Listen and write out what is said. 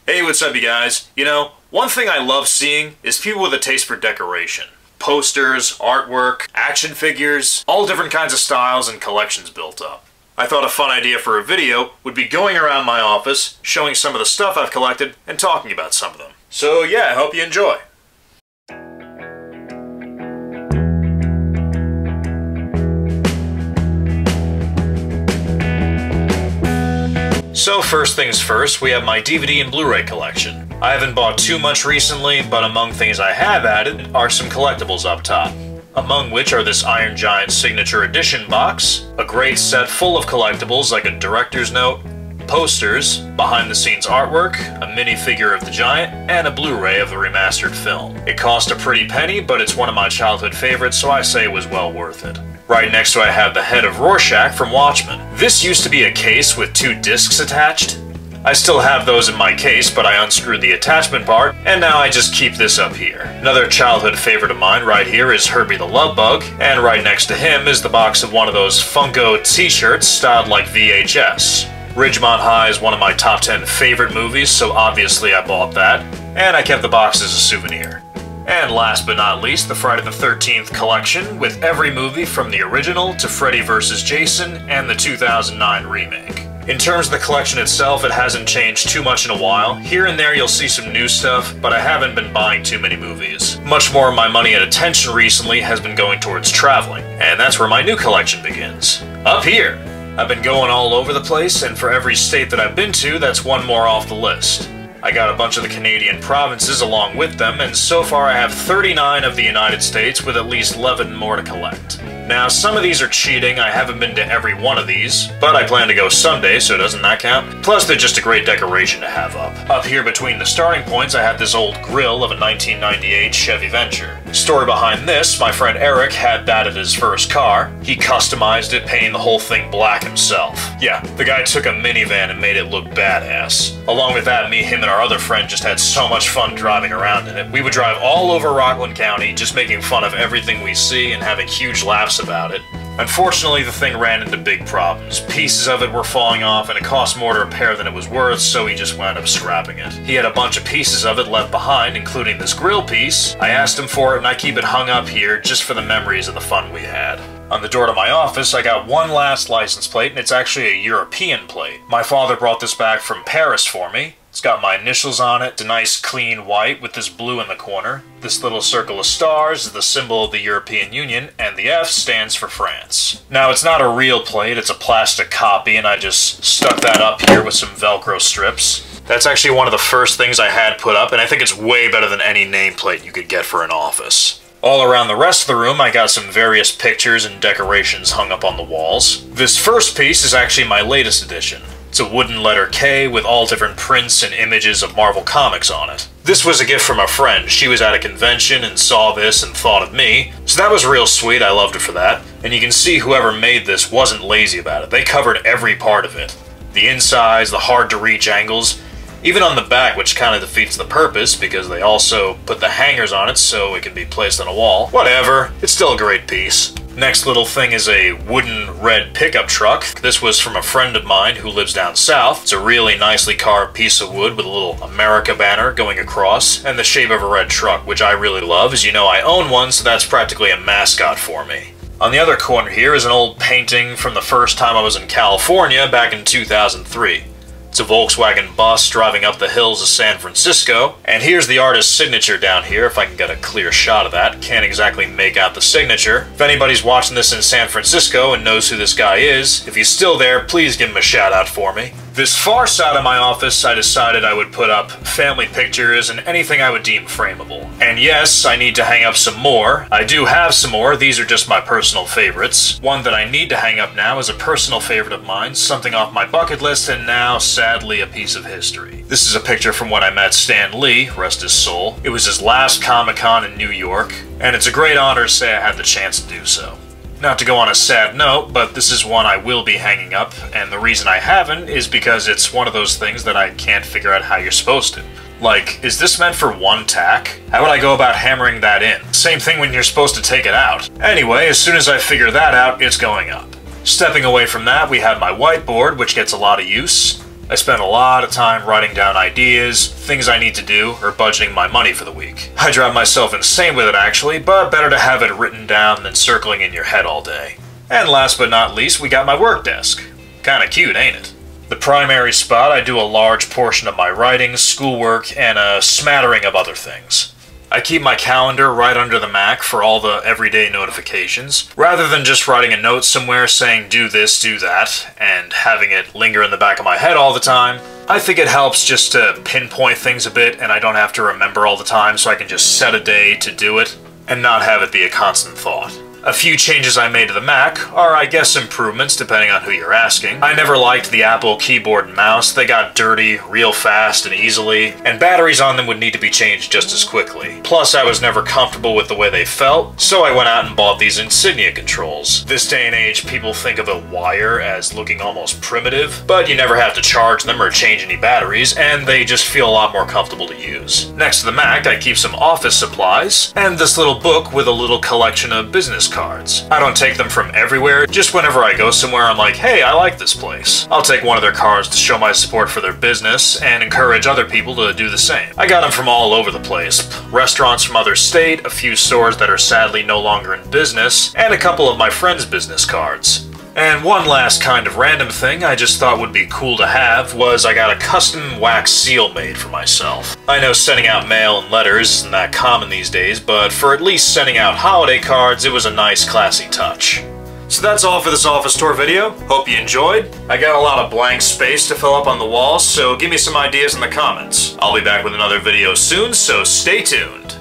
Hey, what's up you guys? You know, one thing I love seeing is people with a taste for decoration. Posters, artwork, action figures, all different kinds of styles and collections built up. I thought a fun idea for a video would be going around my office, showing some of the stuff I've collected, and talking about some of them. So yeah, I hope you enjoy. So first things first, we have my DVD and Blu-ray collection. I haven't bought too much recently, but among things I have added are some collectibles up top. Among which are this Iron Giant Signature Edition box, a great set full of collectibles like a director's note, posters, behind-the-scenes artwork, a minifigure of the Giant, and a Blu-ray of the remastered film. It cost a pretty penny, but it's one of my childhood favorites, so I say it was well worth it. Right next to it I have the head of Rorschach from Watchmen. This used to be a case with 2 discs attached. I still have those in my case, but I unscrewed the attachment part, and now I just keep this up here. Another childhood favorite of mine right here is Herbie the Love Bug, and right next to him is the box of one of those Funko t-shirts styled like VHS. Ridgemont High is one of my top 10 favorite movies, so obviously I bought that, and I kept the box as a souvenir. And last but not least, the Friday the 13th collection, with every movie from the original to Freddy vs. Jason and the 2009 remake. In terms of the collection itself, it hasn't changed too much in a while. Here and there you'll see some new stuff, but I haven't been buying too many movies. Much more of my money and attention recently has been going towards traveling, and that's where my new collection begins. Up here! I've been going all over the place, and for every state that I've been to, that's one more off the list. I got a bunch of the Canadian provinces along with them, and so far I have 39 of the United States with at least 11 more to collect. Now, some of these are cheating, I haven't been to every one of these, but I plan to go someday, so doesn't that count? Plus, they're just a great decoration to have up. Up here between the starting points, I have this old grill of a 1998 Chevy Venture. Story behind this, my friend Eric had that at his first car. He customized it, painting the whole thing black himself. Yeah, the guy took a minivan and made it look badass. Along with that, me, him, and our other friend just had so much fun driving around in it. We would drive all over Rockland County, just making fun of everything we see and having huge laughs about it. Unfortunately, the thing ran into big problems. Pieces of it were falling off and it cost more to repair than it was worth, so he just wound up scrapping it. He had a bunch of pieces of it left behind, including this grill piece. I asked him for it and I keep it hung up here just for the memories of the fun we had. On the door to my office, I got one last license plate, and it's actually a European plate. My father brought this back from Paris for me. It's got my initials on it. It's a nice clean white with this blue in the corner. This little circle of stars is the symbol of the European Union, and the F stands for France. Now, it's not a real plate, it's a plastic copy, and I just stuck that up here with some Velcro strips. That's actually one of the first things I had put up, and I think it's way better than any nameplate you could get for an office. All around the rest of the room, I got some various pictures and decorations hung up on the walls. This first piece is actually my latest addition. It's a wooden letter K with all different prints and images of Marvel Comics on it. This was a gift from a friend. She was at a convention and saw this and thought of me, so that was real sweet. I loved her for that. And you can see whoever made this wasn't lazy about it. They covered every part of it. The insides, the hard-to-reach angles, even on the back, which kind of defeats the purpose because they also put the hangers on it so it can be placed on a wall. Whatever, it's still a great piece. Next little thing is a wooden red pickup truck. This was from a friend of mine who lives down south. It's a really nicely carved piece of wood with a little America banner going across and the shape of a red truck, which I really love. As you know, I own one, so that's practically a mascot for me. On the other corner here is an old painting from the first time I was in California back in 2003. It's a Volkswagen bus driving up the hills of San Francisco, and here's the artist's signature down here, if I can get a clear shot of that. Can't exactly make out the signature. If anybody's watching this in San Francisco and knows who this guy is, if he's still there, please give him a shout out for me. This far side of my office, I decided I would put up family pictures and anything I would deem frameable. And yes, I need to hang up some more. I do have some more, these are just my personal favorites. One that I need to hang up now is a personal favorite of mine, something off my bucket list, and now, sadly, a piece of history. This is a picture from when I met Stan Lee, rest his soul. It was his last Comic-Con in New York, and it's a great honor to say I had the chance to do so. Not to go on a sad note, but this is one I will be hanging up, and the reason I haven't is because it's one of those things that I can't figure out how you're supposed to. Like, is this meant for one tack? How would I go about hammering that in? Same thing when you're supposed to take it out. Anyway, as soon as I figure that out, it's going up. Stepping away from that, we have my whiteboard, which gets a lot of use. I spend a lot of time writing down ideas, things I need to do, or budgeting my money for the week. I drive myself insane with it actually, but better to have it written down than circling in your head all day. And last but not least, we got my work desk. Kinda cute, ain't it? The primary spot, I do a large portion of my writing, schoolwork, and a smattering of other things. I keep my calendar right under the Mac for all the everyday notifications, rather than just writing a note somewhere saying do this, do that, and having it linger in the back of my head all the time. I think it helps just to pinpoint things a bit and I don't have to remember all the time, so I can just set a day to do it and not have it be a constant thought. A few changes I made to the Mac are, I guess, improvements depending on who you're asking. I never liked the Apple keyboard and mouse. They got dirty real fast and easily, and batteries on them would need to be changed just as quickly. Plus, I was never comfortable with the way they felt, so I went out and bought these Insignia controls. This day and age, people think of a wire as looking almost primitive, but you never have to charge them or change any batteries, and they just feel a lot more comfortable to use. Next to the Mac, I keep some office supplies, and this little book with a little collection of business cards. I don't take them from everywhere, just whenever I go somewhere I'm like, hey, I like this place. I'll take one of their cards to show my support for their business and encourage other people to do the same. I got them from all over the place. Restaurants from other state, a few stores that are sadly no longer in business, and a couple of my friends' business cards. And one last kind of random thing I just thought would be cool to have was I got a custom wax seal made for myself. I know sending out mail and letters isn't that common these days, but for at least sending out holiday cards, it was a nice, classy touch. So that's all for this office tour video. Hope you enjoyed. I got a lot of blank space to fill up on the walls, so give me some ideas in the comments. I'll be back with another video soon, so stay tuned.